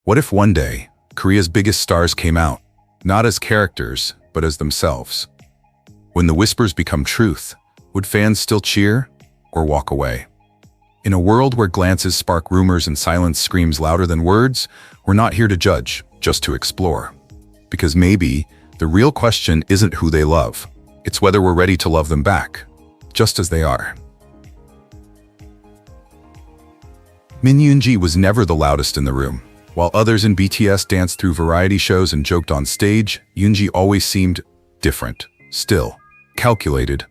What if one day, Korea's biggest stars came out, not as characters, but as themselves? When the whispers become truth, would fans still cheer or walk away? In a world where glances spark rumors and silence screams louder than words, we're not here to judge, just to explore. Because maybe the real question isn't who they love, it's whether we're ready to love them back, just as they are. Yoongi was never the loudest in the room. While others in BTS danced through variety shows and joked on stage, Yoongi always seemed different, still, calculated.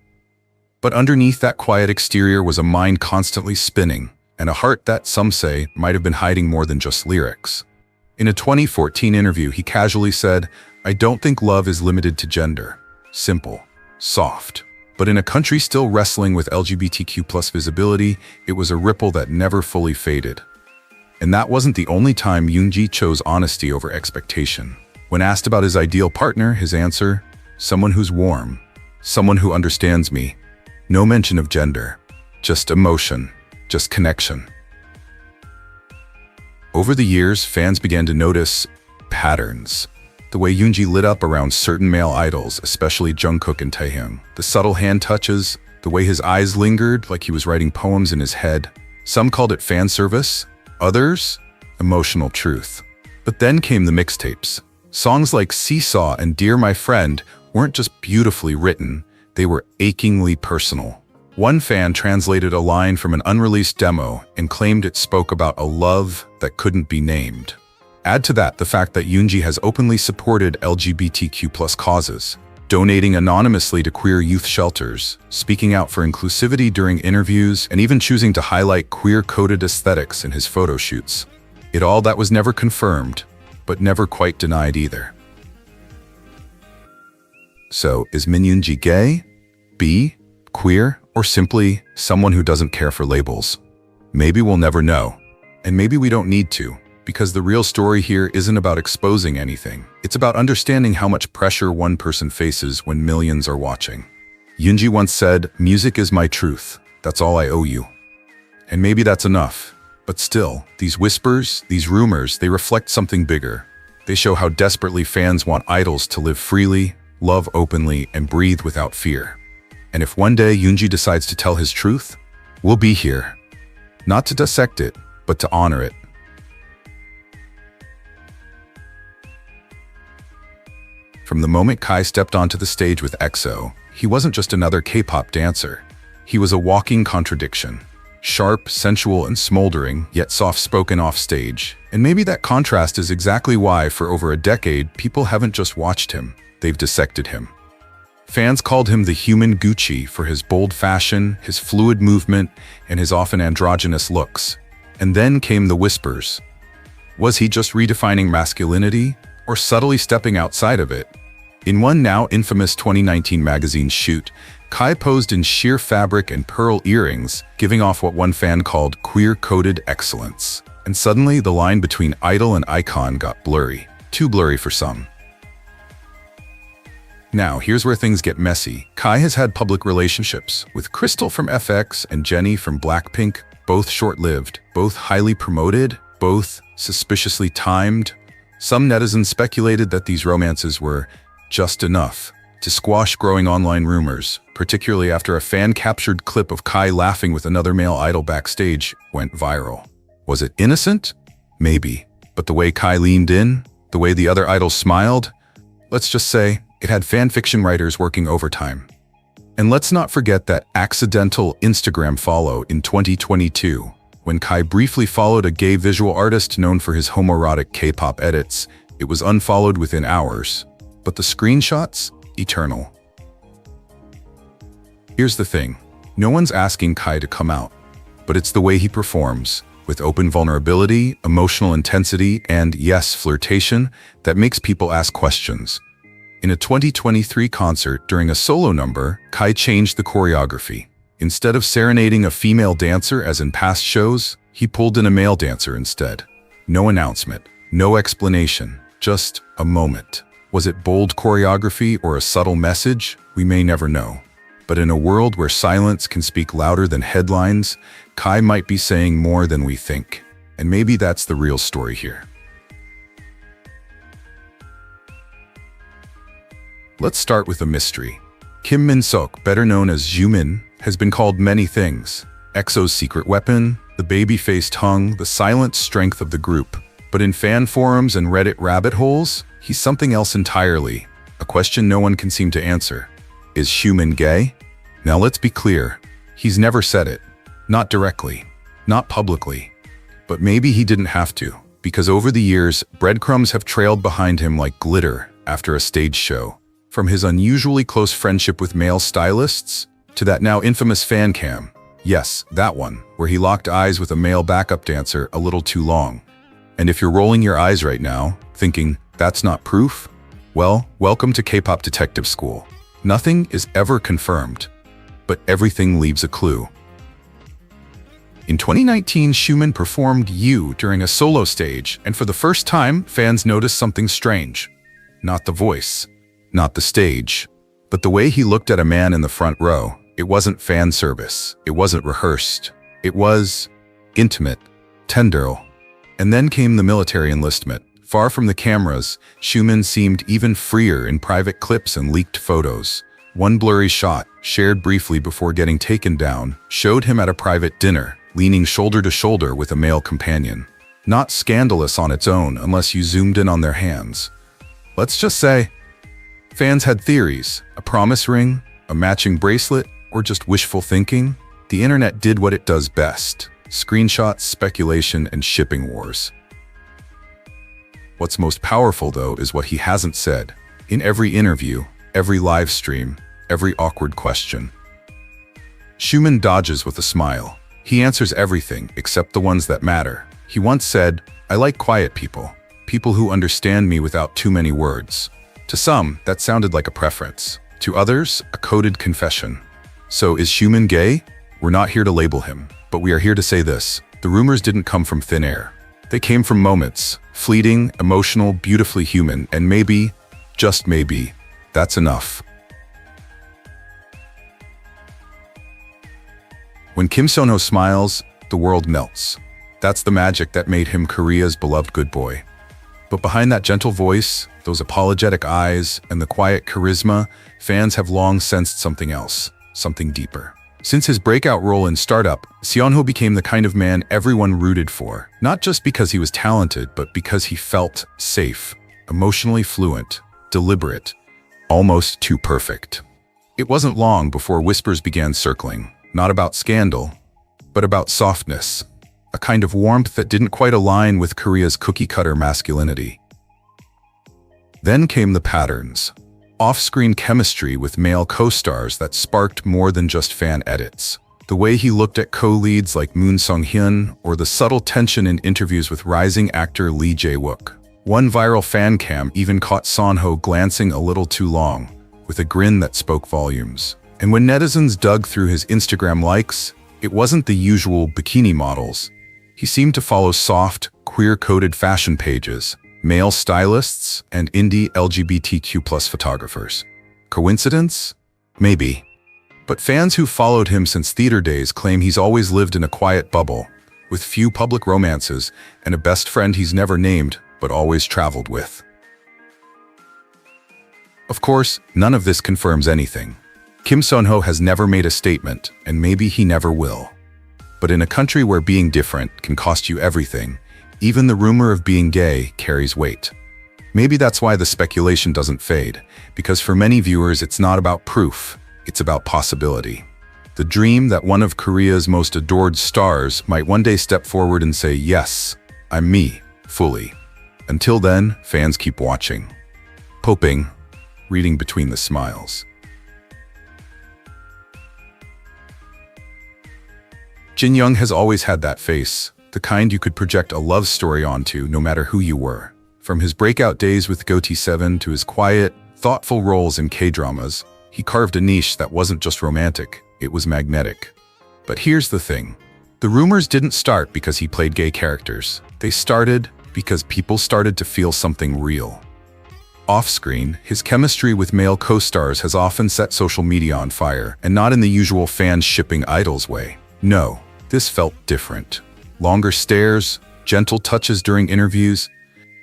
But underneath that quiet exterior was a mind constantly spinning, and a heart that, some say, might have been hiding more than just lyrics. In a 2014 interview, he casually said, "I don't think love is limited to gender. Simple, soft." But in a country still wrestling with LGBTQ+ visibility, it was a ripple that never fully faded. And that wasn't the only time Yoongi chose honesty over expectation. When asked about his ideal partner, his answer, "Someone who's warm, someone who understands me." No mention of gender, just emotion, just connection. Over the years, fans began to notice patterns. The way Yoongi lit up around certain male idols, especially Jungkook and Taehyung. The subtle hand touches, the way his eyes lingered like he was writing poems in his head. Some called it fan service, others, emotional truth. But then came the mixtapes. Songs like Seesaw and Dear My Friend weren't just beautifully written, they were achingly personal. One fan translated a line from an unreleased demo and claimed it spoke about a love that couldn't be named. Add to that the fact that Yoongi has openly supported LGBTQ+ causes, donating anonymously to queer youth shelters, speaking out for inclusivity during interviews, and even choosing to highlight queer-coded aesthetics in his photo shoots. It all that was never confirmed, but never quite denied either. So, is Yoongi gay, bi, queer, or simply someone who doesn't care for labels? Maybe we'll never know, and maybe we don't need to. Because the real story here isn't about exposing anything. It's about understanding how much pressure one person faces when millions are watching. Yoongi once said, "Music is my truth. That's all I owe you." And maybe that's enough. But still, these whispers, these rumors, they reflect something bigger. They show how desperately fans want idols to live freely, love openly, and breathe without fear. And if one day Yoongi decides to tell his truth, we'll be here. Not to dissect it, but to honor it. From the moment Kai stepped onto the stage with EXO, he wasn't just another K-pop dancer. He was a walking contradiction. Sharp, sensual, and smoldering, yet soft-spoken off stage. And maybe that contrast is exactly why, for over a decade, people haven't just watched him, they've dissected him. Fans called him the human Gucci for his bold fashion, his fluid movement, and his often androgynous looks. And then came the whispers. Was he just redefining masculinity, or subtly stepping outside of it? In one now infamous 2019 magazine shoot, Kai posed in sheer fabric and pearl earrings, giving off what one fan called queer-coded excellence. And suddenly, the line between idol and icon got blurry. Too blurry for some. Now, here's where things get messy. Kai has had public relationships with Crystal from FX and Jennie from Blackpink, both short-lived, both highly promoted, both suspiciously timed. Some netizens speculated that these romances were just enough to squash growing online rumors, particularly after a fan-captured clip of Kai laughing with another male idol backstage went viral. Was it innocent? Maybe. But the way Kai leaned in, the way the other idols smiled, let's just say it had fanfiction writers working overtime. And let's not forget that accidental Instagram follow in 2022, when Kai briefly followed a gay visual artist known for his homoerotic K-pop edits. It was unfollowed within hours. But the screenshots? Eternal. Here's the thing. No one's asking Kai to come out. But it's the way he performs, with open vulnerability, emotional intensity, and, yes, flirtation, that makes people ask questions. In a 2023 concert during a solo number, Kai changed the choreography. Instead of serenading a female dancer as in past shows, he pulled in a male dancer instead. No announcement, no explanation, just a moment. Was it bold choreography or a subtle message? We may never know. But in a world where silence can speak louder than headlines, Kai might be saying more than we think. And maybe that's the real story here. Let's start with a mystery. Min-seok, better known as Xiumin, has been called many things. EXO's secret weapon, the baby-faced hung, the silent strength of the group. But in fan forums and Reddit rabbit holes, he's something else entirely. A question no one can seem to answer. Is Xiumin gay? Now let's be clear. He's never said it. Not directly. Not publicly. But maybe he didn't have to, because over the years, breadcrumbs have trailed behind him like glitter after a stage show. From his unusually close friendship with male stylists, to that now infamous fan cam. Yes, that one, where he locked eyes with a male backup dancer a little too long. And if you're rolling your eyes right now, thinking, that's not proof? Well, welcome to K-pop detective school. Nothing is ever confirmed, but everything leaves a clue. In 2019, Xiumin performed You during a solo stage, and for the first time, fans noticed something strange. Not the voice, not the stage, but the way he looked at a man in the front row. It wasn't fan service, it wasn't rehearsed. It was intimate, tender. And then came the military enlistment. Far from the cameras, Xiumin seemed even freer in private clips and leaked photos. One blurry shot, shared briefly before getting taken down, showed him at a private dinner, leaning shoulder to shoulder with a male companion. Not scandalous on its own unless you zoomed in on their hands. Let's just say, fans had theories, a promise ring, a matching bracelet, or just wishful thinking. The internet did what it does best: screenshots, speculation, and shipping wars. What's most powerful, though, is what he hasn't said. In every interview, every live stream, every awkward question, Xiumin dodges with a smile. He answers everything except the ones that matter. He once said, "I like quiet people, people who understand me without too many words." To some, that sounded like a preference. To others, a coded confession. So is Xiumin gay? We're not here to label him, but we are here to say this. The rumors didn't come from thin air. They came from moments, fleeting, emotional, beautifully human, and maybe, just maybe, that's enough. When Kim Seon-ho smiles, the world melts. That's the magic that made him Korea's beloved good boy. But behind that gentle voice, those apologetic eyes, and the quiet charisma, fans have long sensed something else, something deeper. Since his breakout role in Startup, Seon-ho became the kind of man everyone rooted for, not just because he was talented, but because he felt safe, emotionally fluent, deliberate, almost too perfect. It wasn't long before whispers began circling, not about scandal, but about softness, a kind of warmth that didn't quite align with Korea's cookie-cutter masculinity. Then came the patterns. Off-screen chemistry with male co-stars that sparked more than just fan edits. The way he looked at co-leads like Moon Sung-hyun, or the subtle tension in interviews with rising actor Lee Jae-wook. One viral fan cam even caught Seon-ho glancing a little too long, with a grin that spoke volumes. And when netizens dug through his Instagram likes, it wasn't the usual bikini models. He seemed to follow soft, queer-coded fashion pages, male stylists, and indie LGBTQ+ photographers. Coincidence? Maybe. But fans who followed him since theater days claim he's always lived in a quiet bubble, with few public romances and a best friend he's never named but always traveled with. Of course, none of this confirms anything. Kim Seon-ho has never made a statement, and maybe he never will. But in a country where being different can cost you everything, even the rumor of being gay carries weight. Maybe that's why the speculation doesn't fade, because for many viewers it's not about proof, it's about possibility. The dream that one of Korea's most adored stars might one day step forward and say, "Yes, I'm me, fully." Until then, fans keep watching, hoping, reading between the smiles. Jinyoung has always had that face, the kind you could project a love story onto no matter who you were. From his breakout days with GOT7 to his quiet, thoughtful roles in K-dramas, he carved a niche that wasn't just romantic, it was magnetic. But here's the thing. The rumors didn't start because he played gay characters. They started because people started to feel something real. Off-screen, his chemistry with male co-stars has often set social media on fire, and not in the usual fans shipping idols way. No, this felt different. Longer stares, gentle touches during interviews,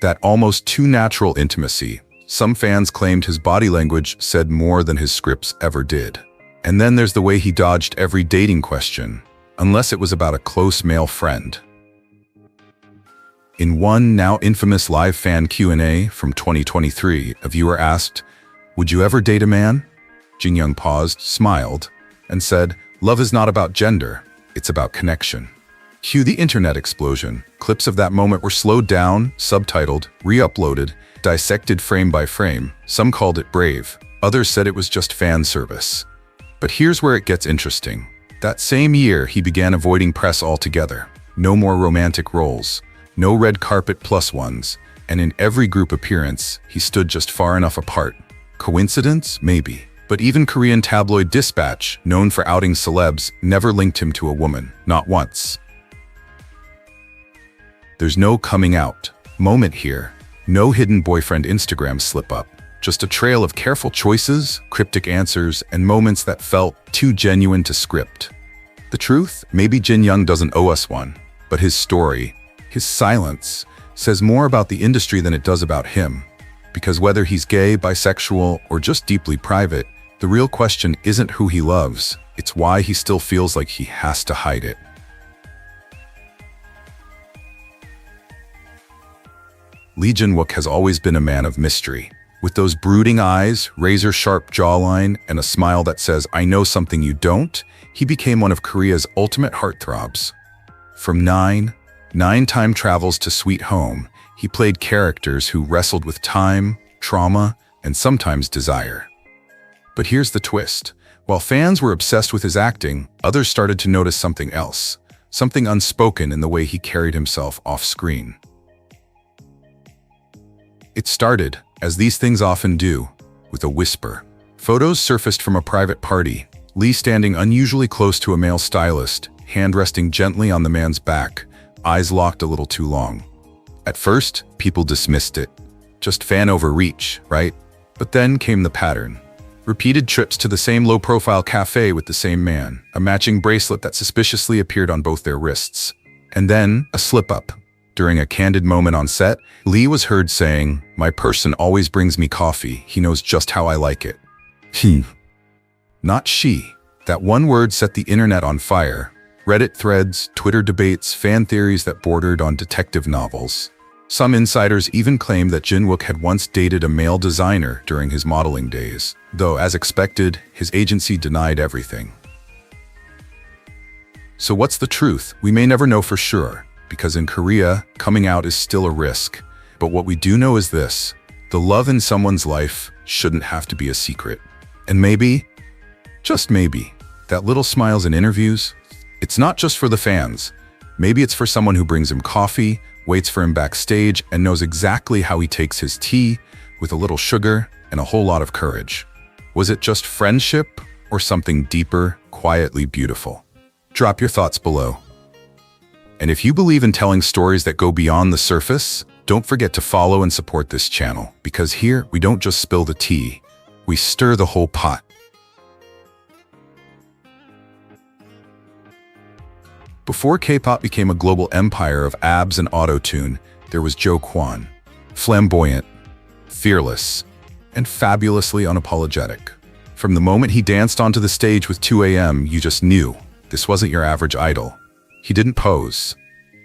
that almost too natural intimacy, Some fans claimed his body language said more than his scripts ever did. And then there's the way he dodged every dating question, unless it was about a close male friend. In one now infamous live fan Q&A from 2023, a viewer asked, "Would you ever date a man?" Jinyoung paused, smiled, and said, "Love is not about gender, it's about connection." Cue the internet explosion. Clips of that moment were slowed down, subtitled, re-uploaded, dissected frame by frame. Some called it brave, others said it was just fan service. But here's where it gets interesting. That same year, he began avoiding press altogether. No more romantic roles, no red carpet plus ones, and in every group appearance, he stood just far enough apart. Coincidence? Maybe. But even Korean tabloid Dispatch, known for outing celebs, never linked him to a woman, not once. There's no coming out moment here, no hidden boyfriend Instagram slip-up, just a trail of careful choices, cryptic answers, and moments that felt too genuine to script. The truth? Maybe Jin-young doesn't owe us one, but his story, his silence, says more about the industry than it does about him. Because whether he's gay, bisexual, or just deeply private, the real question isn't who he loves, it's why he still feels like he has to hide it. Lee Jin-wook has always been a man of mystery. With those brooding eyes, razor-sharp jawline, and a smile that says, "I know something you don't," he became one of Korea's ultimate heartthrobs. From nine time travels to Sweet Home, he played characters who wrestled with time, trauma, and sometimes desire. But here's the twist. While fans were obsessed with his acting, others started to notice something else, something unspoken in the way he carried himself off-screen. It started, as these things often do, with a whisper. Photos surfaced from a private party, Lee standing unusually close to a male stylist, hand resting gently on the man's back, eyes locked a little too long. At first, people dismissed it. Just fan overreach, right? But then came the pattern. Repeated trips to the same low-profile cafe with the same man, a matching bracelet that suspiciously appeared on both their wrists. And then, a slip-up. During a candid moment on set, Lee was heard saying, "My person always brings me coffee. He knows just how I like it." Not she. That one word set the internet on fire. Reddit threads, Twitter debates, fan theories that bordered on detective novels. Some insiders even claimed that Jin-wook had once dated a male designer during his modeling days, though as expected, his agency denied everything. So what's the truth? We may never know for sure. Because in Korea, coming out is still a risk. But what we do know is this: the love in someone's life shouldn't have to be a secret. And maybe, just maybe, that little smiles in interviews, it's not just for the fans. Maybe it's for someone who brings him coffee, waits for him backstage, and knows exactly how he takes his tea, with a little sugar and a whole lot of courage. Was it just friendship or something deeper, quietly beautiful? Drop your thoughts below. And if you believe in telling stories that go beyond the surface, don't forget to follow and support this channel, because here we don't just spill the tea, we stir the whole pot. Before K-pop became a global empire of abs and auto-tune, there was Kwon. Flamboyant, fearless, and fabulously unapologetic. From the moment he danced onto the stage with 2AM, you just knew this wasn't your average idol. He didn't pose,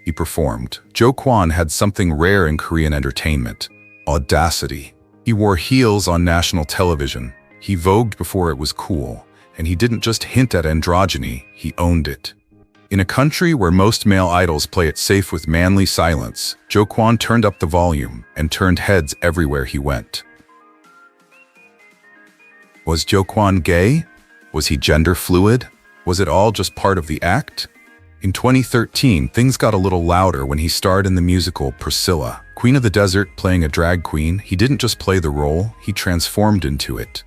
he performed. Kwon had something rare in Korean entertainment: audacity. He wore heels on national television, he vogued before it was cool, and he didn't just hint at androgyny, he owned it. In a country where most male idols play it safe with manly silence, Kwon turned up the volume and turned heads everywhere he went. Was Kwon gay? Was he gender fluid? Was it all just part of the act? In 2013, things got a little louder when he starred in the musical Priscilla. Queen of the Desert, playing a drag queen, he didn't just play the role, he transformed into it.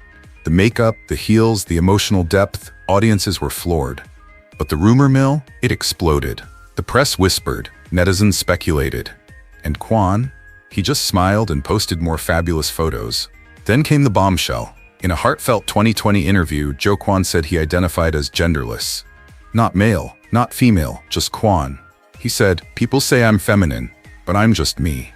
The makeup, the heels, the emotional depth, audiences were floored. But the rumor mill, it exploded. The press whispered, netizens speculated. And Kwon? He just smiled and posted more fabulous photos. Then came the bombshell. In a heartfelt 2020 interview, Kwon said he identified as genderless. Not male, not female, just Kwon. He said, "People say I'm feminine, but I'm just me."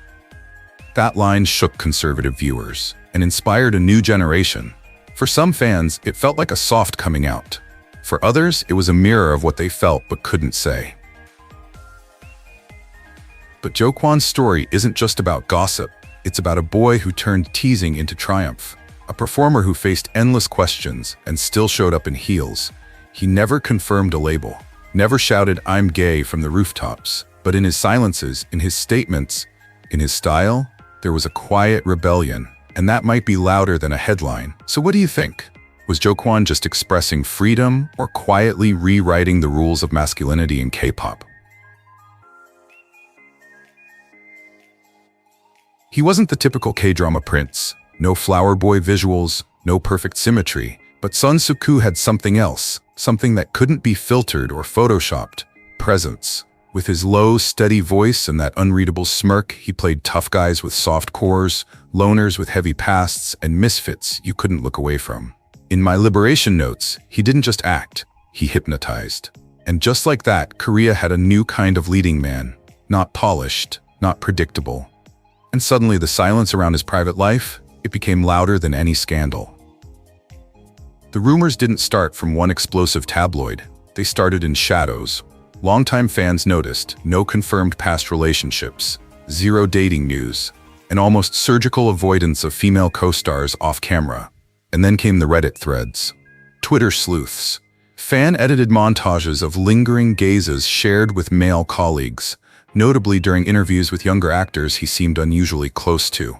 That line shook conservative viewers and inspired a new generation. For some fans, it felt like a soft coming out. For others, it was a mirror of what they felt but couldn't say. But Kwon's story isn't just about gossip. It's about a boy who turned teasing into triumph. A performer who faced endless questions and still showed up in heels. He never confirmed a label, never shouted "I'm gay" from the rooftops. But in his silences, in his statements, in his style, there was a quiet rebellion. And that might be louder than a headline. So what do you think? Was Kwon just expressing freedom or quietly rewriting the rules of masculinity in K-pop? He wasn't the typical K-drama prince. No flower boy visuals, no perfect symmetry. But Suk-ku had something else, something that couldn't be filtered or photoshopped. Presence. With his low, steady voice and that unreadable smirk, he played tough guys with soft cores, loners with heavy pasts, and misfits you couldn't look away from. In My Liberation notes, he didn't just act, he hypnotized. And just like that, Korea had a new kind of leading man. Not polished, not predictable. And suddenly the silence around his private life, it became louder than any scandal. The rumors didn't start from one explosive tabloid. They started in shadows. Longtime fans noticed no confirmed past relationships, zero dating news, an almost surgical avoidance of female co-stars off camera. And then came the Reddit threads, Twitter sleuths, fan-edited montages of lingering gazes shared with male colleagues, notably during interviews with younger actors he seemed unusually close to.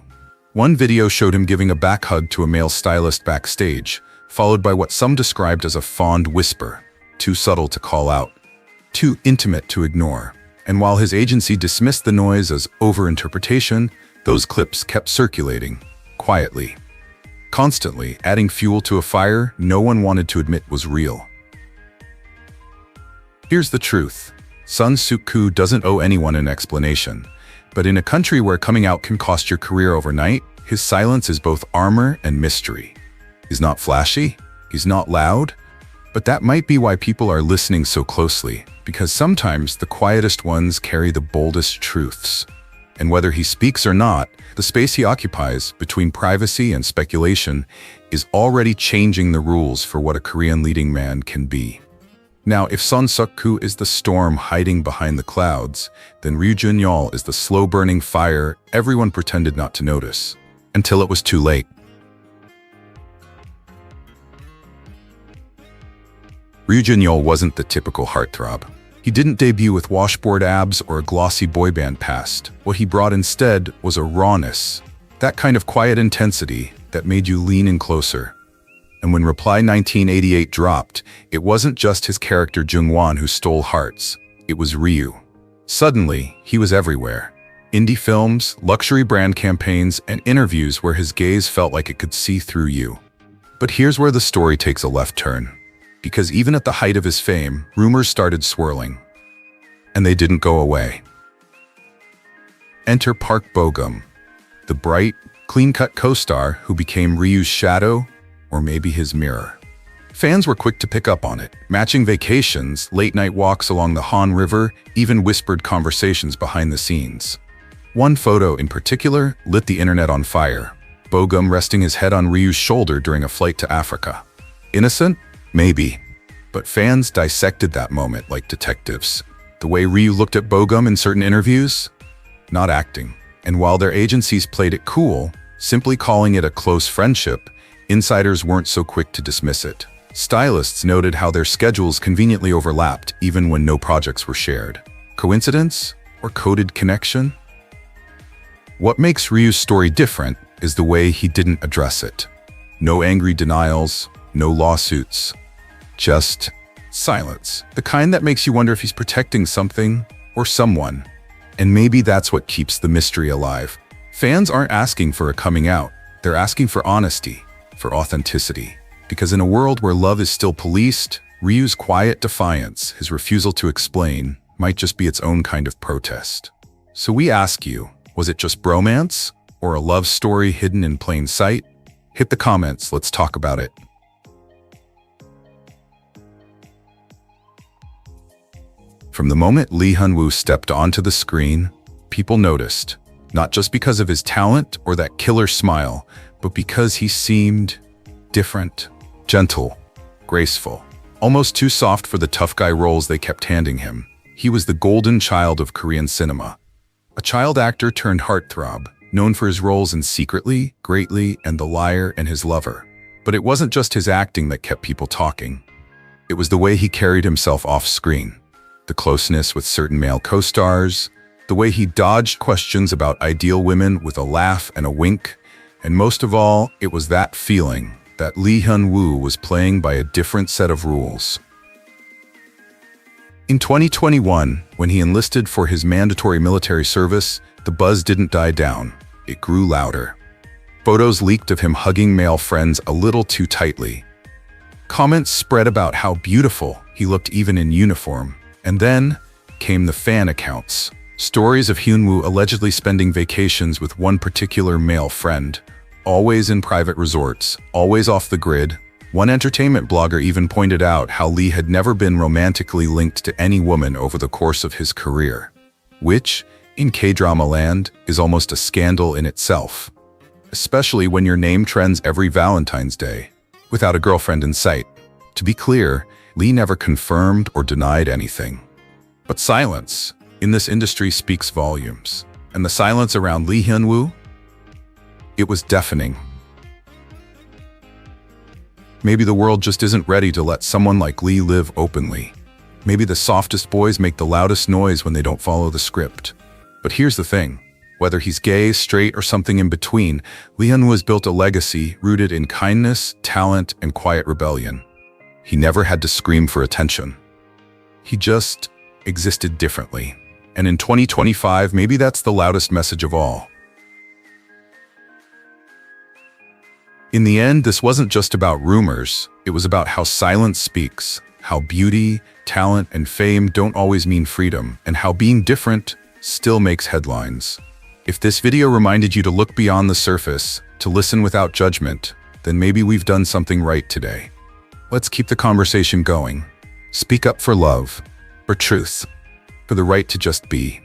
One video showed him giving a back hug to a male stylist backstage, followed by what some described as a fond whisper, too subtle to call out, too intimate to ignore. And while his agency dismissed the noise as overinterpretation, those clips kept circulating, quietly. Constantly, adding fuel to a fire no one wanted to admit was real. Here's the truth. Suk-ku doesn't owe anyone an explanation. But in a country where coming out can cost your career overnight, his silence is both armor and mystery. He's not flashy, he's not loud, but that might be why people are listening so closely, because sometimes the quietest ones carry the boldest truths. And whether he speaks or not, the space he occupies between privacy and speculation is already changing the rules for what a Korean leading man can be. Now, if Suk-ku is the storm hiding behind the clouds, then Ryu Jun-yeol is the slow-burning fire everyone pretended not to notice, until it was too late. Ryu Jun-yeol wasn't the typical heartthrob. He didn't debut with washboard abs or a glossy boy band past. What he brought instead was a rawness, that kind of quiet intensity that made you lean in closer. And when Reply 1988 dropped, it wasn't just his character Jung-won who stole hearts, it was Ryu. Suddenly, he was everywhere. Indie films, luxury brand campaigns, and interviews where his gaze felt like it could see through you. But here's where the story takes a left turn. Because even at the height of his fame, rumors started swirling. And they didn't go away. Enter Park Bo-gum, the bright, clean-cut co-star who became Ryu's shadow, or maybe his mirror. Fans were quick to pick up on it, matching vacations, late-night walks along the Han River, even whispered conversations behind the scenes. One photo in particular lit the internet on fire, Bo-gum resting his head on Ryu's shoulder during a flight to Africa. Innocent? Maybe. But fans dissected that moment like detectives. The way Ryu looked at Bo-gum in certain interviews? Not acting. And while their agencies played it cool, simply calling it a close friendship, insiders weren't so quick to dismiss it. Stylists noted how their schedules conveniently overlapped even when no projects were shared. Coincidence? Or coded connection? What makes Ryu's story different is the way he didn't address it. No angry denials, no lawsuits. Just silence. The kind that makes you wonder if he's protecting something or someone. And maybe that's what keeps the mystery alive. Fans aren't asking for a coming out. They're asking for honesty, for authenticity. Because in a world where love is still policed, Ryu's quiet defiance, his refusal to explain, might just be its own kind of protest. So we ask you, was it just bromance? Or a love story hidden in plain sight? Hit the comments, let's talk about it. From the moment Hyun-woo stepped onto the screen, people noticed. Not just because of his talent or that killer smile, but because he seemed different, gentle, graceful, almost too soft for the tough guy roles they kept handing him. He was the golden child of Korean cinema. A child actor turned heartthrob, known for his roles in Secretly, Greatly, and The Liar and His Lover. But it wasn't just his acting that kept people talking. It was the way he carried himself off-screen, the closeness with certain male co-stars, the way he dodged questions about ideal women with a laugh and a wink, and most of all, it was that feeling that Lee Hyun-woo was playing by a different set of rules. In 2021, when he enlisted for his mandatory military service, the buzz didn't die down. It grew louder. Photos leaked of him hugging male friends a little too tightly. Comments spread about how beautiful he looked even in uniform. And then came the fan accounts. Stories of Hyun-woo allegedly spending vacations with one particular male friend, always in private resorts, always off the grid. One entertainment blogger even pointed out how Lee had never been romantically linked to any woman over the course of his career, which, in K-drama land, is almost a scandal in itself, especially when your name trends every Valentine's Day, without a girlfriend in sight. To be clear, Lee never confirmed or denied anything. But silence in this industry speaks volumes, and the silence around Lee Hyun-woo? It was deafening. Maybe the world just isn't ready to let someone like Lee live openly. Maybe the softest boys make the loudest noise when they don't follow the script. But here's the thing. Whether he's gay, straight, or something in between, Lee Hyun-woo has built a legacy rooted in kindness, talent, and quiet rebellion. He never had to scream for attention. He just existed differently. And in 2025, maybe that's the loudest message of all. In the end, this wasn't just about rumors. It was about how silence speaks, how beauty, talent, and fame don't always mean freedom, and how being different still makes headlines. If this video reminded you to look beyond the surface, to listen without judgment, then maybe we've done something right today. Let's keep the conversation going. Speak up for love, for truth, for the right to just be.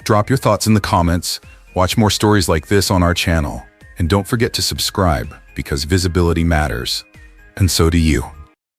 Drop your thoughts in the comments, watch more stories like this on our channel, and don't forget to subscribe, because visibility matters, and so do you.